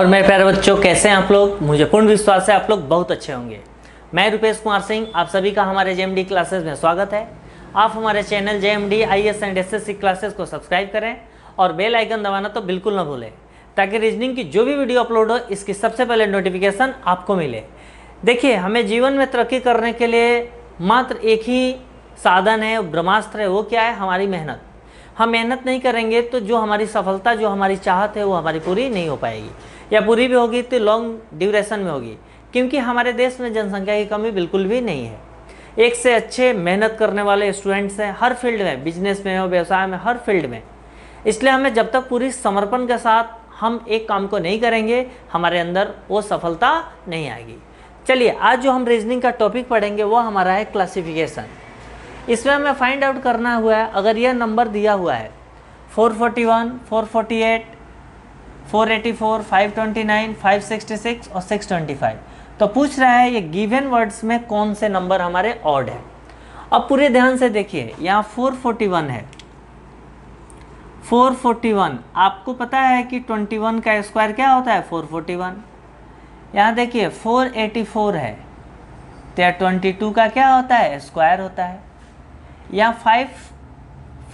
और मेरे प्यारे बच्चों, कैसे हैं आप लोग। मुझे पूर्ण विश्वास है आप लोग बहुत अच्छे होंगे। मैं रुपेश कुमार सिंह, आप सभी का हमारे जेएमडी क्लासेस में स्वागत है। आप हमारे channel JMD IAS and SSC classes को सब्सक्राइब करें और बेल आइकन दबाना तो बिल्कुल ना भूलें, ताकि रीजनिंग की जो भी वीडियो अपलोड हो इसकी सबसे पहले नोटिफिकेशन आपको मिले। देखिए, हमें जीवन में तरक्की करने के लिए मात्र एक ही साधन है, ब्रह्मास्त्र है। वो क्या है? हमारी मेहनत। हम मेहनत नहीं करेंगे तो जो हमारी सफलता, जो हमारी चाहत है, वो हमारी पूरी नहीं हो पाएगी, या पूरी भी होगी तो लॉन्ग ड्यूरेशन में होगी। क्योंकि हमारे देश में जनसंख्या की कमी बिल्कुल भी नहीं है। एक से अच्छे मेहनत करने वाले स्टूडेंट्स हैं हर फील्ड में, बिजनेस में हो, व्यवसाय में, हर फील्ड में। इसलिए हमें जब तक पूरी समर्पण के साथ हम एक काम को नहीं करेंगे, हमारे अंदर वो सफलता नहीं आएगी। चलिए, आज जो हम रीजनिंग का टॉपिक पढ़ेंगे वो हमारा है क्लासिफिकेशन। इसमें हमें फाइंड आउट करना हुआ है, अगर यह नंबर दिया हुआ है 441, 448, 484, 529, 566 और 625, तो पूछ रहा है ये गिवन वर्ड्स में कौन से नंबर हमारे ऑड है। अब पूरे ध्यान से देखिए, यहाँ 441 है। 441, आपको पता है कि 21 का स्क्वायर क्या होता है? 441। यहाँ देखिए 484 है, तो 22 का क्या होता है? स्क्वायर होता है। यहाँ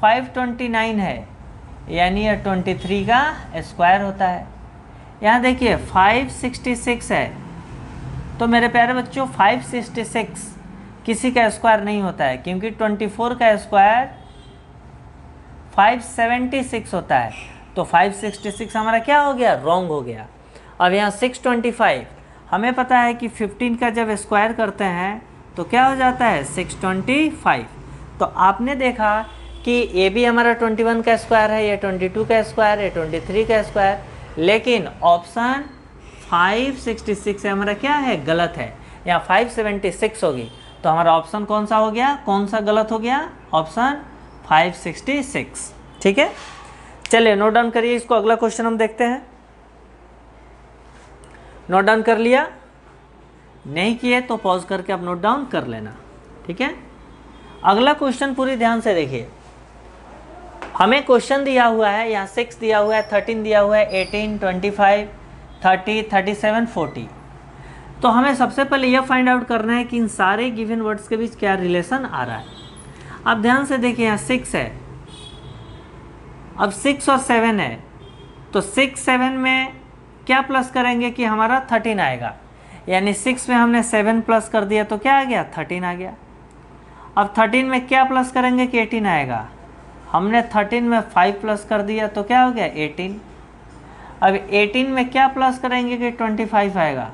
529 है, यानी यह 23 का स्क्वायर होता है। यहाँ देखिए 566 है, तो मेरे प्यारे बच्चों 566 किसी का स्क्वायर नहीं होता है, क्योंकि 24 का स्क्वायर 576 होता है। तो 566 हमारा क्या हो गया? रॉन्ग हो गया। अब यहाँ 625, हमें पता है कि 15 का जब स्क्वायर करते हैं तो क्या हो जाता है? 625। तो आपने देखा कि ये भी हमारा 21 का स्क्वायर है, ये 22 का स्क्वायर है, 23 का स्क्वायर, लेकिन ऑप्शन 566 है हमारा क्या है? गलत है। यहाँ 576 होगी, तो हमारा ऑप्शन कौन सा हो गया? कौन सा गलत हो गया? ऑप्शन 566। ठीक है, चलिए नोट डाउन करिए इसको। अगला क्वेश्चन हम देखते हैं। नोट डाउन कर लिया? नहीं किए तो पॉज करके आप नोट डाउन कर लेना। ठीक है, अगला क्वेश्चन पूरी ध्यान से देखिए। हमें क्वेश्चन दिया हुआ है, यहाँ 6 दिया हुआ है, 13 दिया हुआ है, 18, 25, 30, 37, 40। तो हमें सबसे पहले यह फाइंड आउट करना है कि इन सारे गिवन वर्ड्स के बीच क्या रिलेशन आ रहा है। अब ध्यान से देखिए, यहाँ 6 है, अब 6 और 7 है, तो 6, 7 में क्या प्लस करेंगे कि हमारा 13 आएगा। यानी 6 में हमने 7 प्लस कर दिया तो क्या आ गया? 13 आ गया। अब 13 में क्या प्लस करेंगे कि 18 आएगा। हमने 13 में 5 प्लस कर दिया तो क्या हो गया? 18। अब 18 में क्या प्लस करेंगे कि 25 आएगा।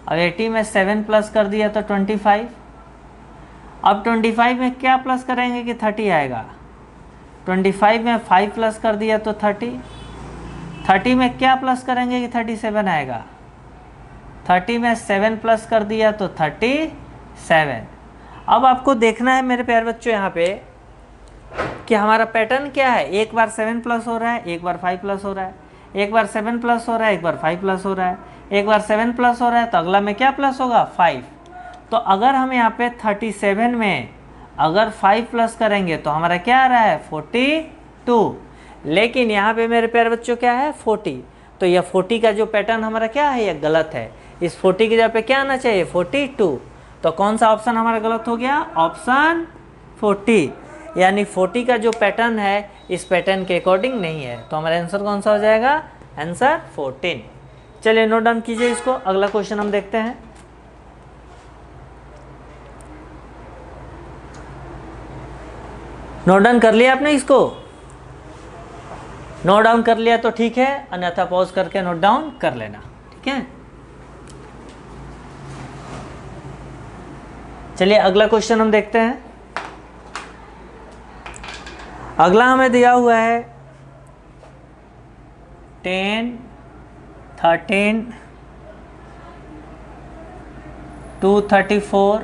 अब 80 में 7 प्लस कर दिया तो 25। अब 25 में क्या प्लस करेंगे कि 30 आएगा। 25 में 5 प्लस कर दिया तो 30। 30 में क्या प्लस करेंगे कि 37 आएगा। 30 में 7 प्लस कर दिया तो 37। अब आपको देखना है मेरे प्यारे बच्चों यहाँ पे कि हमारा पैटर्न क्या है। एक बार 7 प्लस हो रहा है, एक बार 5 प्लस हो रहा है, एक बार 7 प्लस हो रहा है, एक बार 5 प्लस हो रहा है, एक बार 7 प्लस हो रहा है, तो अगला में क्या प्लस होगा? 5। तो अगर हम यहाँ पे 37 में अगर 5 प्लस करेंगे तो हमारा क्या आ रहा है? 42। लेकिन यहाँ पे मेरे प्यारे बच्चों क्या है? 40। तो यह 40 का जो पैटर्न हमारा क्या है? यह गलत है। इस 40 की जगह पे क्या आना चाहिए? 42। तो कौन सा ऑप्शन हमारा गलत हो गया? ऑप्शन 40। यानी 40 का जो पैटर्न है इस पैटर्न के अकॉर्डिंग नहीं है। तो हमारा आंसर कौन सा हो जाएगा? आंसर 14। चलिए नोट डाउन कीजिए इसको। अगला क्वेश्चन हम देखते हैं। नोट डाउन कर लिया आपने इसको? नोट डाउन कर लिया तो ठीक है, अन्यथा पॉज करके नोट डाउन कर लेना। ठीक है, चलिए अगला क्वेश्चन हम देखते हैं। अगला हमें दिया हुआ है 10, 13, 234,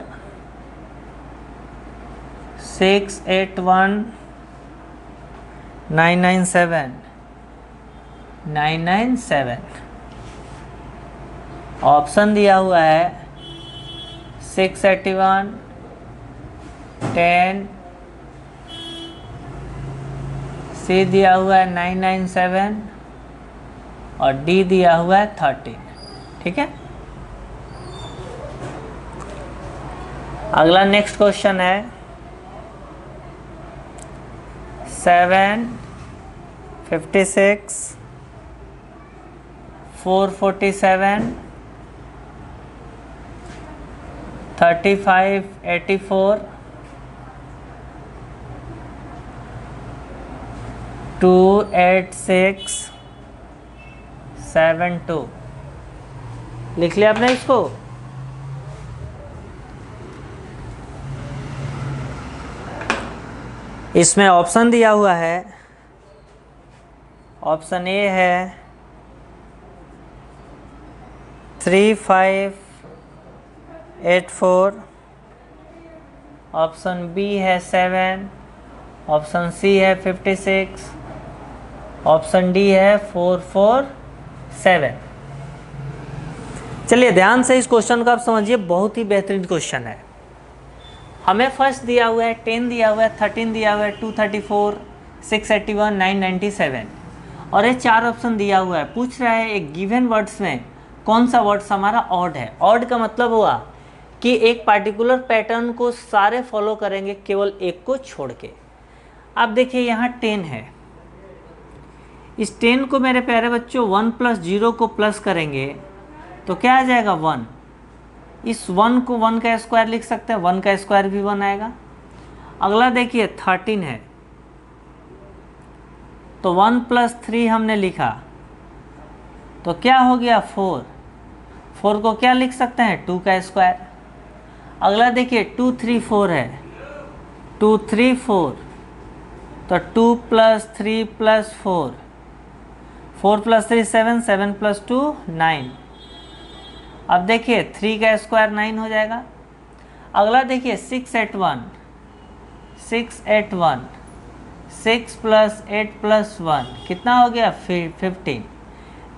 681, 997, 997। ऑप्शन दिया हुआ है 681, 10, सी दिया हुआ है 997, और डी दिया हुआ है 13। ठीक है, अगला नेक्स्ट क्वेश्चन है 7, 56, 447, 35, 84, 286, 72। लिख लिया आपने इसको? इसमें ऑप्शन दिया हुआ है, ऑप्शन ए है 3584, ऑप्शन बी है 7, ऑप्शन सी है 56, ऑप्शन डी है 447। चलिए ध्यान से इस क्वेश्चन को आप समझिए, बहुत ही बेहतरीन क्वेश्चन है। हमें फर्स्ट दिया हुआ है 10 दिया हुआ है, 13 दिया हुआ है, 234, 681, 997 और ये 4 ऑप्शन दिया हुआ है। पूछ रहा है एक गिवन वर्ड्स में कौन सा वर्ड्स हमारा ऑड है। ऑड का मतलब हुआ कि एक पार्टिकुलर पैटर्न को सारे फॉलो करेंगे, केवल एक को छोड़ के। अब देखिए यहाँ 10 है, इस 10 को मेरे प्यारे बच्चों 1 + 0 को प्लस करेंगे तो क्या आ जाएगा 1। इस 1 को 1 का स्क्वायर लिख सकते हैं, 1 का स्क्वायर भी 1 आएगा। अगला देखिए 13 है, तो 1 + 3 हमने लिखा तो क्या हो गया 4। 4 को क्या लिख सकते हैं 2 का स्क्वायर। अगला देखिए 2 3 4 है, 2 3 4 तो 2 + 3 + 4, 4 + 3 7, 7 + 2 9। अब देखिए 3 का स्क्वायर 9 हो जाएगा। अगला देखिए 681, 681, 6 + 8 + 1 कितना हो गया 15।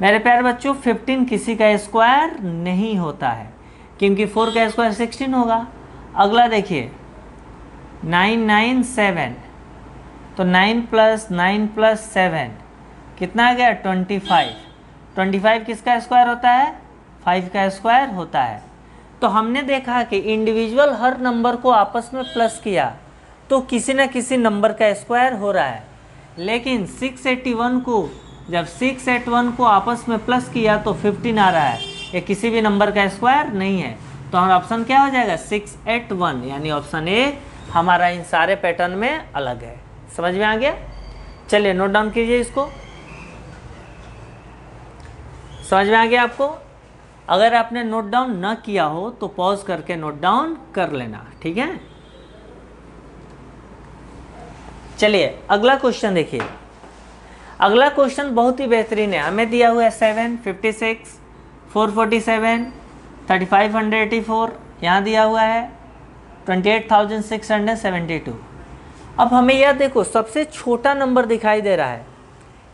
मेरे प्यारे बच्चों 15 किसी का स्क्वायर नहीं होता है, क्योंकि 4 का स्क्वायर 16 होगा। अगला देखिए 997, तो 9 + 9 + 7 कितना आ गया 25। 25 किसका स्क्वायर होता है 5 का स्क्वायर होता है। तो हमने देखा कि इंडिविजुअल हर नंबर को आपस में प्लस किया तो किसी न किसी नंबर का स्क्वायर हो रहा है, लेकिन 681 को जब 681 को आपस में प्लस किया तो 15 आ रहा है, ये किसी भी नंबर का स्क्वायर नहीं है। तो हमारा ऑप्शन क्या हो जाएगा 681, यानी ऑप्शन ए हमारा इन सारे पैटर्न में अलग है। समझ में आ गया? चलिए नोट डाउन कीजिए इसको। समझ में आ गया आपको? अगर आपने नोट डाउन ना किया हो तो पॉज करके नोट डाउन कर लेना, ठीक है। चलिए अगला क्वेश्चन देखिए। अगला क्वेश्चन बहुत ही बेहतरीन है। हमें दिया हुआ है 7, 56, 447, 3584, यहाँ दिया हुआ है 28,672। अब हमें यह देखो सबसे छोटा नंबर दिखाई दे रहा है,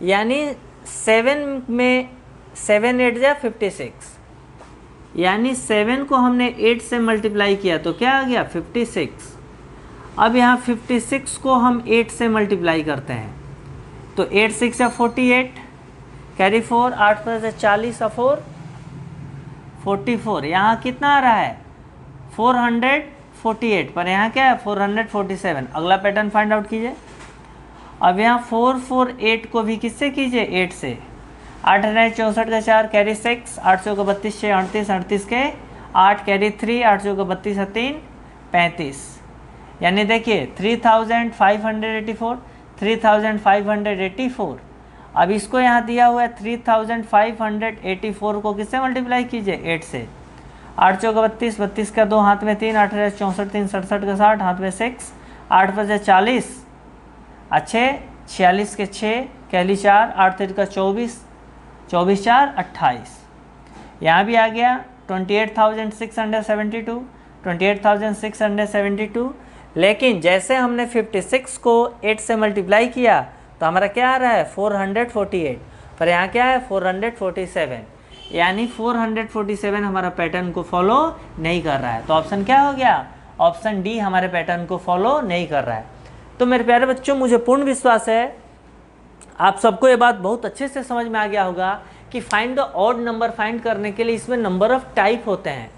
यानी 7 में 7 8 जा 56, यानी 7 को हमने 8 से मल्टीप्लाई किया तो क्या आ गया 56। अब यहाँ 56 को हम 8 से मल्टीप्लाई करते हैं तो 8 6 या 48, कैरी 4, 8 + 40 और 44। यहाँ कितना आ रहा है 448, पर यहाँ क्या है 447। अगला पैटर्न फाइंड आउट कीजिए। अब यहाँ 448 को भी किससे कीजिए 8 से। 8 64 का 4 कैरी 6, 8 का 32 6 38, 38 के 8 कैरी 3, 8 का 32 3 35, यानी देखिए 3584, 3584। अब इसको यहाँ दिया हुआ है 3584 को किससे मल्टीप्लाई कीजिए 8 से। 8 का 32, 32 का 2 हाथ में 3, 8 64 3 67 का 60 हाथ में 6, 8 + 40 अच्छे 46 के 6 कैली 4, 8 3 का 24, 24 4 28। यहाँ भी आ गया 28,672, 28,672। लेकिन जैसे हमने 56 को 8 से मल्टीप्लाई किया तो हमारा क्या आ रहा है 448, पर यहाँ क्या है 447, यानी 447 हमारा पैटर्न को फॉलो नहीं कर रहा है। तो ऑप्शन क्या हो गया, ऑप्शन डी हमारे पैटर्न को फॉलो नहीं कर रहा है। तो मेरे प्यारे बच्चों, मुझे पूर्ण विश्वास है आप सबको ये बात बहुत अच्छे से समझ में आ गया होगा कि find the odd number find करने के लिए इसमें नंबर ऑफ टाइप होते हैं।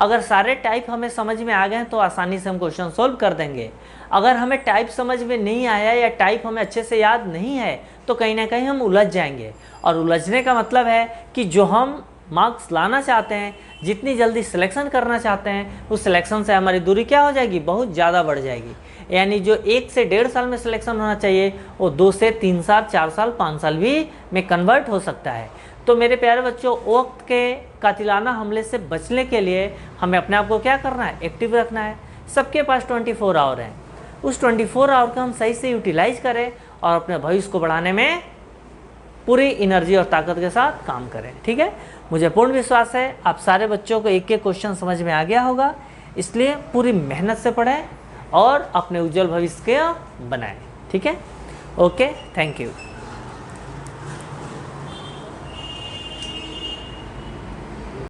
अगर सारे टाइप हमें समझ में आ गए हैं तो आसानी से हम क्वेश्चन सोल्व कर देंगे। अगर हमें टाइप समझ में नहीं आया या टाइप हमें अच्छे से याद नहीं है तो कहीं ना कहीं हम उलझ जाएंगे, और उलझने का मतलब है कि जो हम मार्क्स लाना चाहते हैं, जितनी जल्दी सिलेक्शन करना चाहते हैं, उस सिलेक्शन से हमारी दूरी क्या हो जाएगी, बहुत ज़्यादा बढ़ जाएगी। यानी जो 1 से 1.5 साल में सिलेक्शन होना चाहिए वो 2 से 3 साल, 4 साल, 5 साल भी में कन्वर्ट हो सकता है। तो मेरे प्यारे बच्चों, वक्त के कातिलाना हमले से बचने के लिए हमें अपने आप को क्या करना है, एक्टिव रखना है। सबके पास 24 आवर हैं, उस 24 आवर को हम सही से यूटिलाइज करें और अपने भविष्य को बढ़ाने में पूरी एनर्जी और ताकत के साथ काम करें। ठीक है, मुझे पूर्ण विश्वास है आप सारे बच्चों को एक एक क्वेश्चन समझ में आ गया होगा, इसलिए पूरी मेहनत से पढ़ें और अपने उज्जवल भविष्य के बनाएं। ठीक है, ओके, थैंक यू।